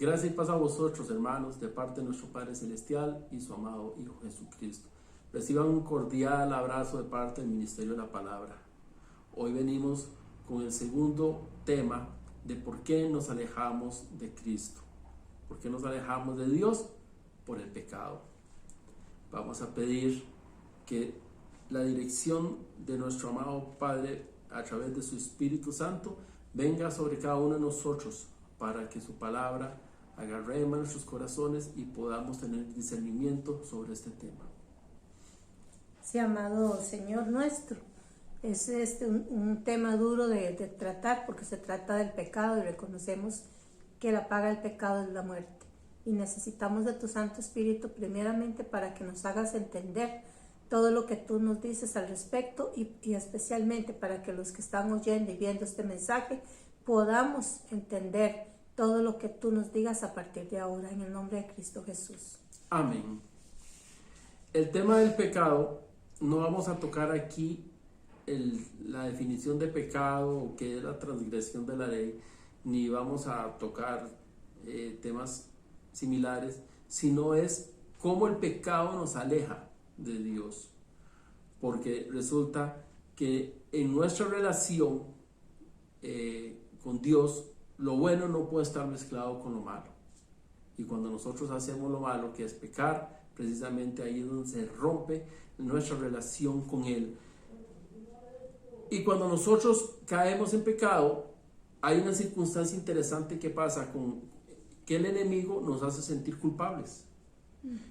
Gracias y paz a vosotros, hermanos, de parte de nuestro Padre Celestial y su amado Hijo Jesucristo. Reciban un cordial abrazo de parte del Ministerio de la Palabra. Hoy venimos con el segundo tema de por qué nos alejamos de Cristo. ¿Por qué nos alejamos de Dios? Por el pecado. Vamos a pedir que la dirección de nuestro amado Padre a través de su Espíritu Santo venga sobre cada uno de nosotros para que su palabra agarre en nuestros corazones y podamos tener discernimiento sobre este tema. Sí, amado Señor nuestro, es un tema duro de tratar porque se trata del pecado y reconocemos que la paga del pecado es la muerte. Y necesitamos de tu Santo Espíritu primeramente para que nos hagas entender todo lo que tú nos dices al respecto y especialmente para que los que están oyendo y viendo este mensaje podamos entender todo lo que tú nos digas a partir de ahora, en el nombre de Cristo Jesús. Amén. El tema del pecado, no vamos a tocar aquí la definición de pecado o qué es la transgresión de la ley, ni vamos a tocar temas similares, sino es cómo el pecado nos aleja de Dios, porque resulta que en nuestra relación con Dios, lo bueno no puede estar mezclado con lo malo, y cuando nosotros hacemos lo malo, que es pecar, precisamente ahí es donde se rompe nuestra relación con Él. Y cuando nosotros caemos en pecado, hay una circunstancia interesante que pasa con que el enemigo nos hace sentir culpables.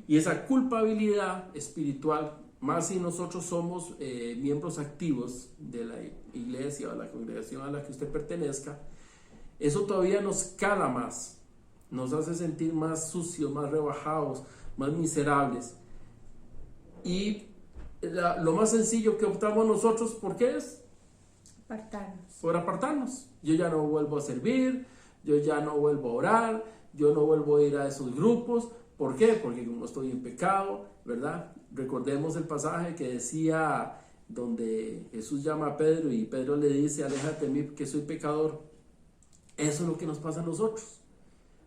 Y esa culpabilidad espiritual, más si nosotros somos miembros activos de la iglesia o la congregación a la que usted pertenezca, eso todavía nos cala más, nos hace sentir más sucios, más rebajados, más miserables. Y lo más sencillo que optamos nosotros, ¿por qué es? Apartarnos. Por apartarnos. Yo ya no vuelvo a servir, yo ya no vuelvo a orar, yo no vuelvo a ir a esos grupos. ¿Por qué? Porque como estoy en pecado, ¿verdad? Recordemos el pasaje que decía, donde Jesús llama a Pedro y Pedro le dice, aléjate de mí que soy pecador. Eso es lo que nos pasa a nosotros.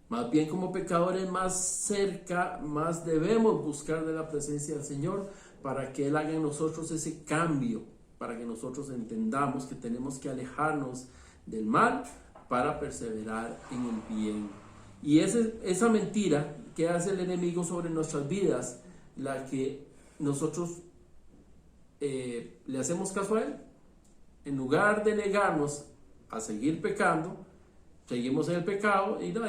Más bien como pecadores más cerca, más debemos buscar de la presencia del Señor para que Él haga en nosotros ese cambio, para que nosotros entendamos que tenemos que alejarnos del mal para perseverar en el bien. Y esa mentira que hace el enemigo sobre nuestras vidas, la que nosotros le hacemos caso a él, en lugar de negarnos a seguir pecando, seguimos en el pecado y no,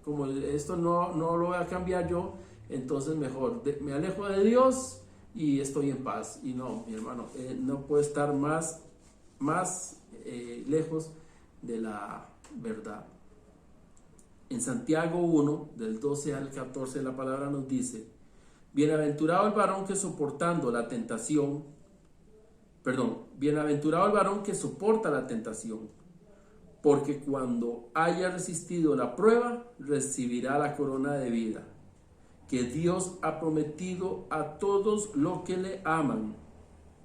como esto no lo voy a cambiar yo, entonces mejor me alejo de Dios y estoy en paz. Y no, mi hermano, no puede estar más lejos de la verdad. En Santiago 1, del 12 al 14, la palabra nos dice, bienaventurado el varón que soportando la tentación, bienaventurado el varón que soporta la tentación, porque cuando haya resistido la prueba, recibirá la corona de vida, que Dios ha prometido a todos los que le aman.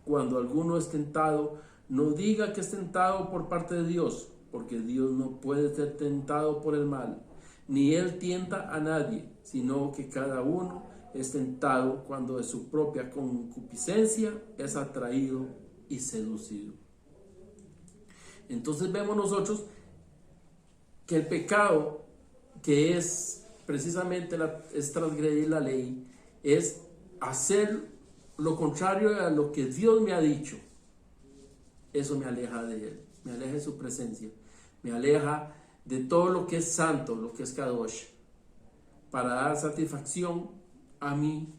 Cuando alguno es tentado, no diga que es tentado por parte de Dios, porque Dios no puede ser tentado por el mal, ni Él tienta a nadie, sino que cada uno es tentado cuando de su propia concupiscencia es atraído y seducido. Entonces vemos nosotros que el pecado, que es precisamente es transgredir la ley, es hacer lo contrario a lo que Dios me ha dicho. Eso me aleja de Él, me aleja de su presencia, me aleja de todo lo que es santo, lo que es Kadosh, para dar satisfacción a mi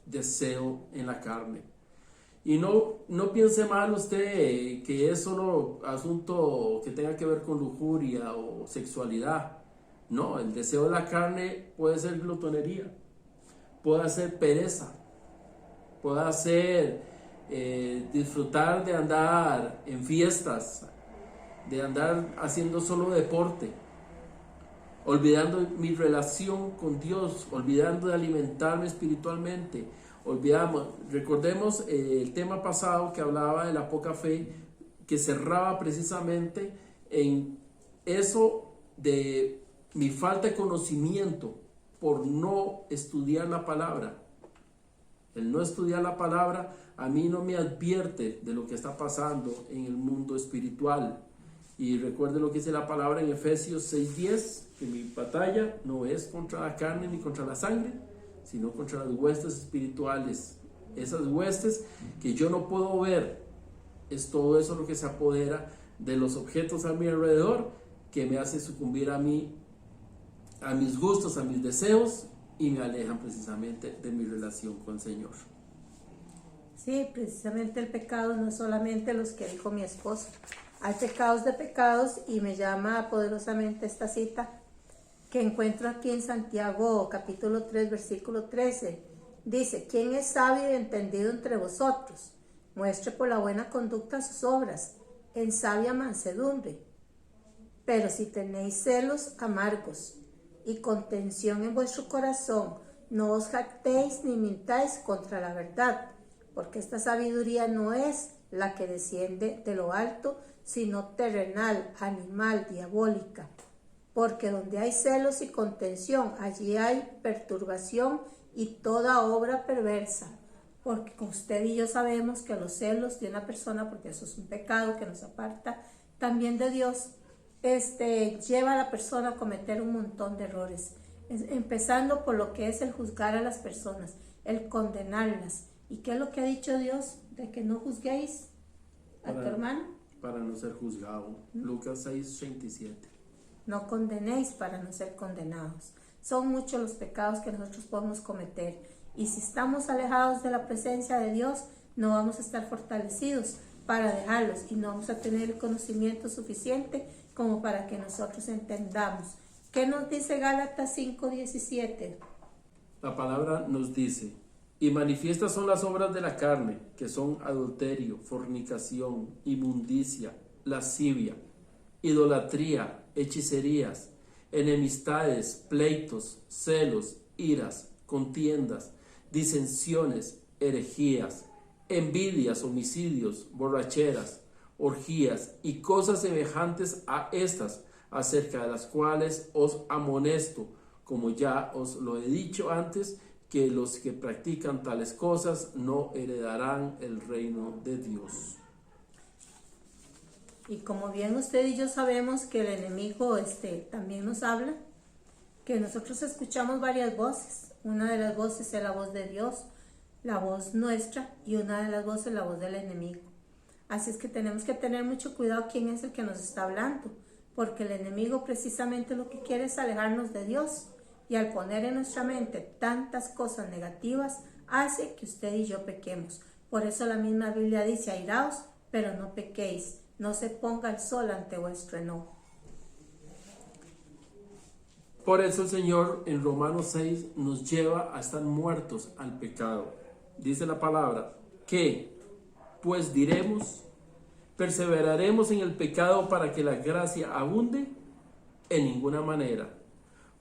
deseo en la carne. Y no piense mal usted que es solo asunto que tenga que ver con lujuria o sexualidad. No, el deseo de la carne puede ser glotonería, puede ser pereza, puede ser disfrutar de andar en fiestas, de andar haciendo solo deporte, olvidando mi relación con Dios, olvidando de alimentarme espiritualmente. Recordemos el tema pasado que hablaba de la poca fe, que cerraba precisamente en eso de mi falta de conocimiento por no estudiar la palabra. El no estudiar la palabra a mí no me advierte de lo que está pasando en el mundo espiritual. Y recuerde lo que dice la palabra en Efesios 6:10, que mi batalla no es contra la carne ni contra la sangre, sino contra las huestes espirituales. Esas huestes que yo no puedo ver, es todo eso lo que se apodera de los objetos a mi alrededor, que me hace sucumbir a mí, a mis gustos, a mis deseos, y me alejan precisamente de mi relación con el Señor. Sí, precisamente el pecado no es solamente los que dijo mi esposo. Hay pecados de pecados, y me llama poderosamente esta cita que encuentro aquí en Santiago capítulo 3 versículo 13. Dice: ¿quién es sabio y entendido entre vosotros? Muestre por la buena conducta sus obras, en sabia mansedumbre. Pero si tenéis celos amargos y contención en vuestro corazón, no os jactéis ni mintáis contra la verdad, porque esta sabiduría no es la que desciende de lo alto, sino terrenal, animal, diabólica. Porque donde hay celos y contención, allí hay perturbación y toda obra perversa. Porque usted y yo sabemos que los celos de una persona, porque eso es un pecado que nos aparta también de Dios, lleva a la persona a cometer un montón de errores, empezando por lo que es el juzgar a las personas, el condenarlas. ¿Y qué es lo que ha dicho Dios? De que no juzguéis a tu hermano. Para no ser juzgado. Lucas 6:37. No condenéis para no ser condenados. Son muchos los pecados que nosotros podemos cometer. Y si estamos alejados de la presencia de Dios, no vamos a estar fortalecidos para dejarlos, y no vamos a tener el conocimiento suficiente como para que nosotros entendamos. ¿Qué nos dice Gálatas 5:17? La palabra nos dice: y manifiestas son las obras de la carne, que son adulterio, fornicación, inmundicia, lascivia, idolatría, hechicerías, enemistades, pleitos, celos, iras, contiendas, disensiones, herejías, envidias, homicidios, borracheras, orgías y cosas semejantes a estas, acerca de las cuales os amonesto, como ya os lo he dicho antes, que los que practican tales cosas no heredarán el reino de Dios. Y como bien usted y yo sabemos que el enemigo también nos habla, que nosotros escuchamos varias voces. Una de las voces es la voz de Dios, la voz nuestra, y una de las voces es la voz del enemigo. Así es que tenemos que tener mucho cuidado quién es el que nos está hablando, porque el enemigo precisamente lo que quiere es alejarnos de Dios, y al poner en nuestra mente tantas cosas negativas, hace que usted y yo pequemos. Por eso la misma Biblia dice: airaos, pero no pequéis, no se ponga el sol ante vuestro enojo. Por eso el Señor en Romanos 6 nos lleva a estar muertos al pecado. Dice la palabra: ¿qué pues diremos? ¿Perseveraremos en el pecado para que la gracia abunde? En ninguna manera.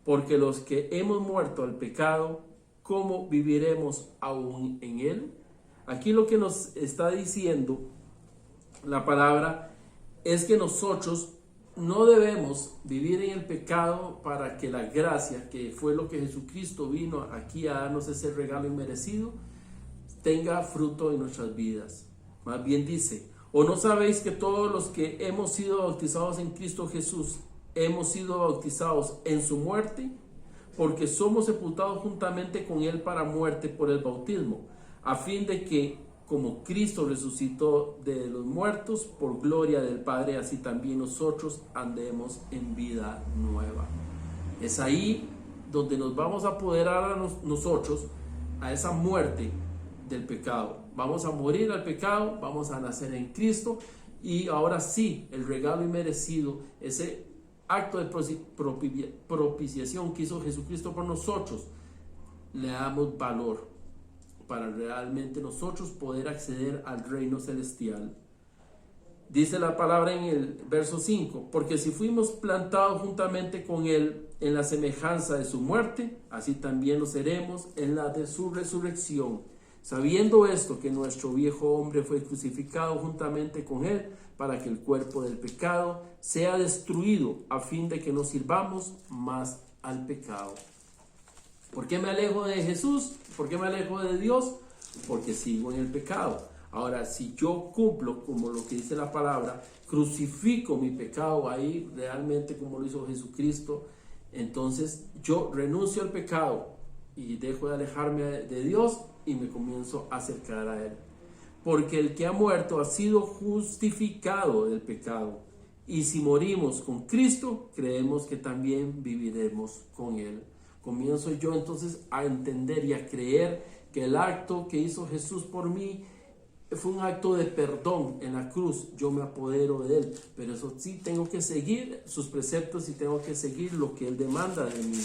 Porque los que hemos muerto al pecado, ¿cómo viviremos aún en él? Aquí lo que nos está diciendo la palabra es que nosotros no debemos vivir en el pecado para que la gracia, que fue lo que Jesucristo vino aquí a darnos, ese regalo inmerecido, tenga fruto en nuestras vidas. Más bien dice: ¿o no sabéis que todos los que hemos sido bautizados en Cristo Jesús hemos sido bautizados en su muerte? Porque somos sepultados juntamente con él para muerte por el bautismo, a fin de que, como Cristo resucitó de los muertos por gloria del Padre, así también nosotros andemos en vida nueva. Es ahí donde nos vamos a apoderar a nosotros, a esa muerte del pecado. Vamos a morir al pecado, vamos a nacer en Cristo, y ahora sí, el regalo inmerecido, ese acto de propiciación que hizo Jesucristo por nosotros, le damos valor para realmente nosotros poder acceder al reino celestial. Dice la palabra en el verso 5: porque si fuimos plantados juntamente con él en la semejanza de su muerte, así también lo seremos en la de su resurrección. sabiendo esto, que nuestro viejo hombre fue crucificado juntamente con él, para que el cuerpo del pecado sea destruido, a fin de que no sirvamos más al pecado. ¿Por qué me alejo de Jesús? ¿Por qué me alejo de Dios? Porque sigo en el pecado. Ahora, si yo cumplo como lo que dice la palabra, crucifico mi pecado ahí realmente como lo hizo Jesucristo, entonces yo renuncio al pecado y dejo de alejarme de Dios y me comienzo a acercar a Él. Porque el que ha muerto ha sido justificado del pecado. Y si morimos con Cristo, creemos que también viviremos con Él. Comienzo yo entonces a entender y a creer que el acto que hizo Jesús por mí fue un acto de perdón en la cruz. Yo me apodero de Él, pero eso sí, tengo que seguir sus preceptos y tengo que seguir lo que Él demanda de mí.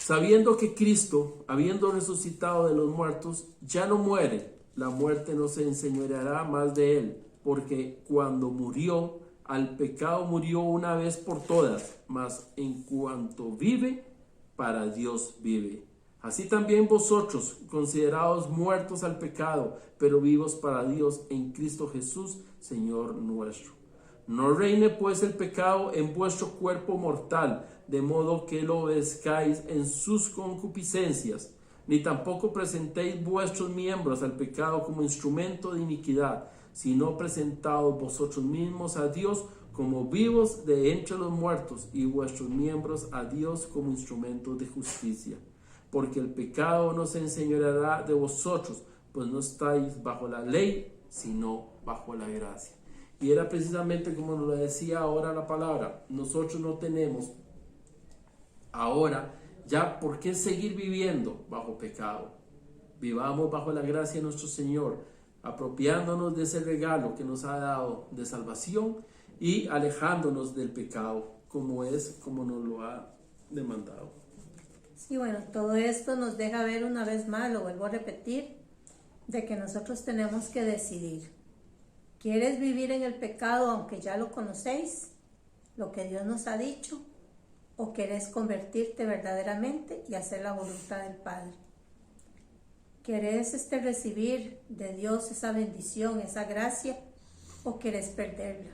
Sabiendo que Cristo, habiendo resucitado de los muertos, ya no muere, la muerte no se enseñoreará más de Él, porque cuando murió, al pecado murió una vez por todas, mas en cuanto vive, para Dios vive. Así también vosotros, considerados muertos al pecado, pero vivos para Dios en Cristo Jesús, Señor nuestro. No reine pues el pecado en vuestro cuerpo mortal, de modo que lo obedezcáis en sus concupiscencias, ni tampoco presentéis vuestros miembros al pecado como instrumento de iniquidad, sino presentaos vosotros mismos a Dios como vivos de entre los muertos, y vuestros miembros a Dios como instrumentos de justicia. Porque el pecado no se enseñoreará de vosotros, pues no estáis bajo la ley, sino bajo la gracia. Y era precisamente como nos lo decía ahora la palabra. Nosotros no tenemos ahora ya por qué seguir viviendo bajo pecado. Vivamos bajo la gracia de nuestro Señor, apropiándonos de ese regalo que nos ha dado de salvación y alejándonos del pecado como nos lo ha demandado. Sí, bueno, todo esto nos deja ver una vez más, lo vuelvo a repetir, de que nosotros tenemos que decidir. ¿Quieres vivir en el pecado aunque ya lo conocéis, lo que Dios nos ha dicho? ¿O querés convertirte verdaderamente y hacer la voluntad del Padre? ¿Querés recibir de Dios esa bendición, esa gracia? ¿O querés perderla?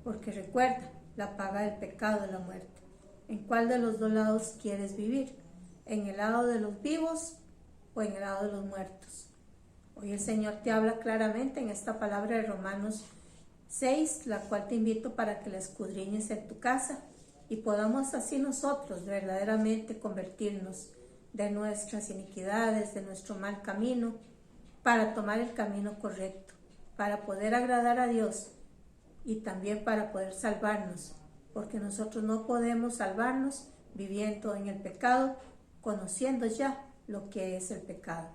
Porque recuerda, la paga del pecado es la muerte. ¿En cuál de los dos lados quieres vivir? ¿En el lado de los vivos o en el lado de los muertos? Hoy el Señor te habla claramente en esta palabra de Romanos 6, la cual te invito para que la escudriñes en tu casa y podamos así nosotros verdaderamente convertirnos de nuestras iniquidades, de nuestro mal camino, para tomar el camino correcto, para poder agradar a Dios y también para poder salvarnos, porque nosotros no podemos salvarnos viviendo en el pecado, conociendo ya lo que es el pecado.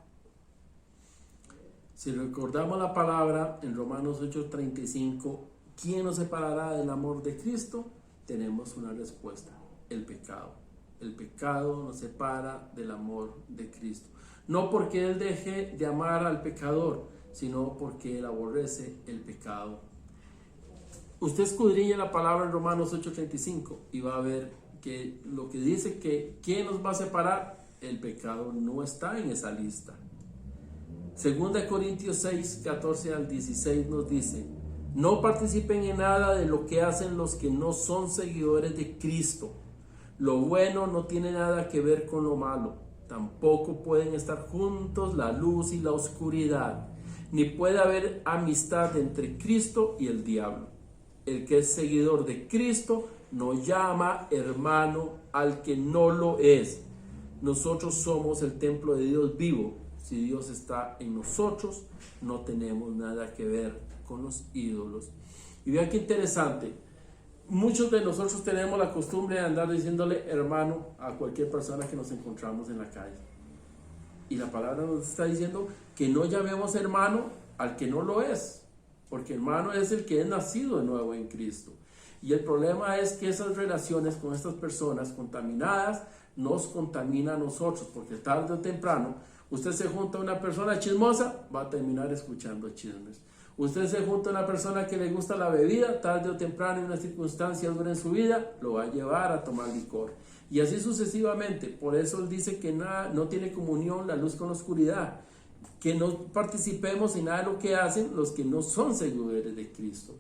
Si recordamos la palabra en Romanos 8:35, ¿quién nos separará del amor de Cristo? Tenemos una respuesta: el pecado. El pecado nos separa del amor de Cristo. No porque Él deje de amar al pecador, sino porque Él aborrece el pecado. Usted escudriña la palabra en Romanos 8:35 y va a ver que lo que dice que ¿quién nos va a separar? El pecado no está en esa lista. 2 Corintios 6, 14 al 16 nos dice: no participen en nada de lo que hacen los que no son seguidores de Cristo. Lo bueno no tiene nada que ver con lo malo. Tampoco pueden estar juntos la luz y la oscuridad. Ni puede haber amistad entre Cristo y el diablo. El que es seguidor de Cristo no llama hermano al que no lo es. Nosotros somos el templo de Dios vivo. Si Dios está en nosotros, no tenemos nada que ver con los ídolos. Y vean qué interesante. Muchos de nosotros tenemos la costumbre de andar diciéndole hermano a cualquier persona que nos encontramos en la calle. Y la palabra nos está diciendo que no llamemos hermano al que no lo es. Porque hermano es el que es nacido de nuevo en Cristo. Y el problema es que esas relaciones con estas personas contaminadas nos contamina a nosotros. Porque tarde o temprano usted se junta a una persona chismosa, va a terminar escuchando chismes. Usted se junta a una persona que le gusta la bebida, tarde o temprano en una circunstancia dura en su vida, lo va a llevar a tomar licor. y así sucesivamente. Por eso él dice que nada, no tiene comunión la luz con la oscuridad, que no participemos en nada de lo que hacen los que no son seguidores de Cristo.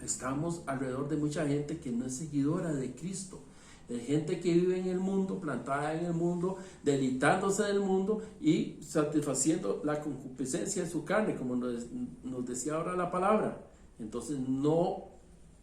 Estamos alrededor de mucha gente que no es seguidora de Cristo. Gente que vive en el mundo, plantada en el mundo, deleitándose del mundo y satisfaciendo la concupiscencia de su carne, como nos decía ahora la palabra. Entonces no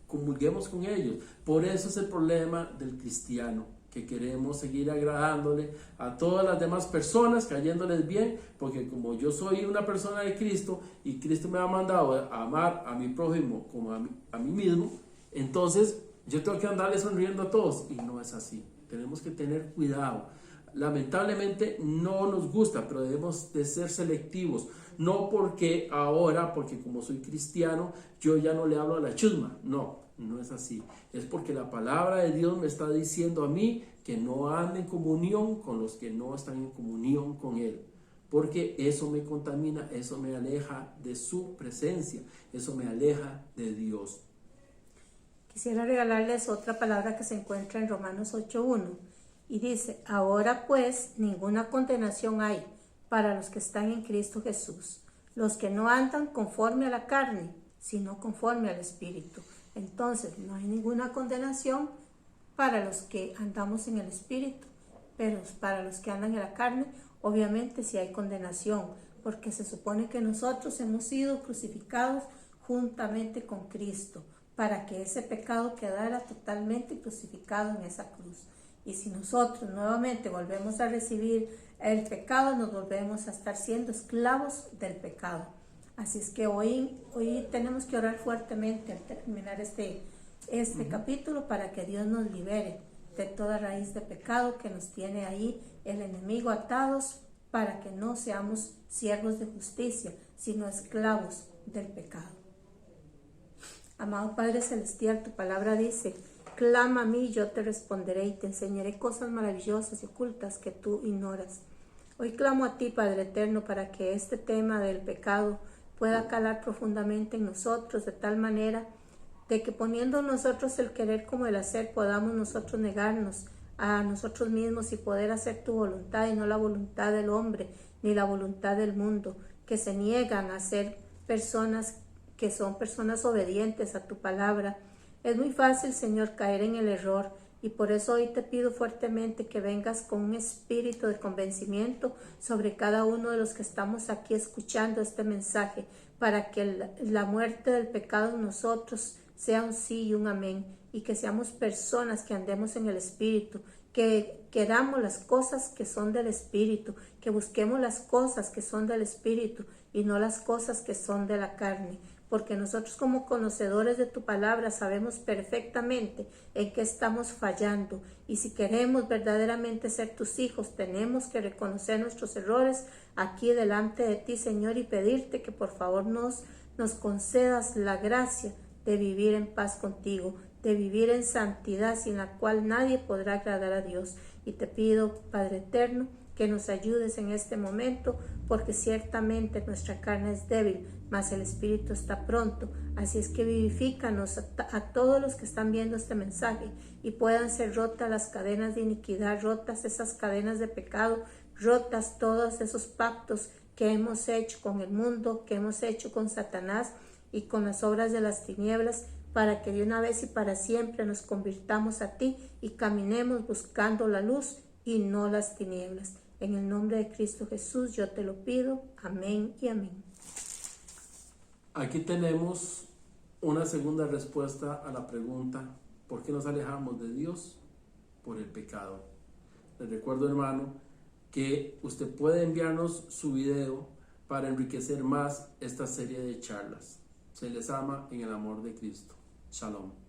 comulguemos con ellos. Por eso es el problema del cristiano, que queremos seguir agradándole a todas las demás personas, cayéndoles bien, porque como yo soy una persona de Cristo y Cristo me ha mandado a amar a mi prójimo como a mí mismo, entonces yo tengo que andarle sonriendo a todos, y no es así. Tenemos que tener cuidado. Lamentablemente no nos gusta, pero debemos de ser selectivos. No porque ahora, porque como soy cristiano, yo ya no le hablo a la chusma. No, no es así. Es porque la palabra de Dios me está diciendo a mí que no ande en comunión con los que no están en comunión con Él. Porque eso me contamina, eso me aleja de su presencia, eso me aleja de Dios. Quisiera regalarles otra palabra que se encuentra en Romanos 8:1 y dice: ahora pues ninguna condenación hay para los que están en Cristo Jesús, los que no andan conforme a la carne, sino conforme al Espíritu. Entonces no hay ninguna condenación para los que andamos en el Espíritu, pero para los que andan en la carne, obviamente sí hay condenación, porque se supone que nosotros hemos sido crucificados juntamente con Cristo, para que ese pecado quedara totalmente crucificado en esa cruz. Y si nosotros nuevamente volvemos a recibir el pecado, nos volvemos a estar siendo esclavos del pecado. Así es que hoy tenemos que orar fuertemente al terminar este capítulo, para que Dios nos libere de toda raíz de pecado que nos tiene ahí el enemigo atados, para que no seamos siervos de justicia, sino esclavos del pecado. Amado Padre Celestial, tu palabra dice: clama a mí, yo te responderé y te enseñaré cosas maravillosas y ocultas que tú ignoras. Hoy clamo a ti, Padre eterno, para que este tema del pecado pueda calar profundamente en nosotros, de tal manera de que poniendo nosotros el querer como el hacer, podamos nosotros negarnos a nosotros mismos y poder hacer tu voluntad y no la voluntad del hombre ni la voluntad del mundo, que se niegan a ser personas que son personas obedientes a tu palabra. Es muy fácil, Señor, caer en el error, y por eso hoy te pido fuertemente que vengas con un espíritu de convencimiento sobre cada uno de los que estamos aquí escuchando este mensaje, para que la muerte del pecado en nosotros sea un sí y un amén, y que seamos personas que andemos en el Espíritu, que queramos las cosas que son del Espíritu, que busquemos las cosas que son del Espíritu y no las cosas que son de la carne. Porque nosotros, como conocedores de tu palabra, sabemos perfectamente en qué estamos fallando, y si queremos verdaderamente ser tus hijos, tenemos que reconocer nuestros errores aquí delante de ti, Señor, y pedirte que por favor nos concedas la gracia de vivir en paz contigo, de vivir en santidad, sin la cual nadie podrá agradar a Dios. Y te pido, Padre eterno, que nos ayudes en este momento, porque ciertamente nuestra carne es débil, mas el Espíritu está pronto. Así es que vivifícanos a todos los que están viendo este mensaje, y puedan ser rotas las cadenas de iniquidad, rotas esas cadenas de pecado, rotas todos esos pactos que hemos hecho con el mundo, que hemos hecho con Satanás y con las obras de las tinieblas, para que de una vez y para siempre nos convirtamos a ti y caminemos buscando la luz y no las tinieblas. En el nombre de Cristo Jesús yo te lo pido. Amén y amén. Aquí tenemos una segunda respuesta a la pregunta: ¿por qué nos alejamos de Dios? Por el pecado. Les recuerdo, hermano, que usted puede enviarnos su video para enriquecer más esta serie de charlas. Se les ama en el amor de Cristo. Shalom.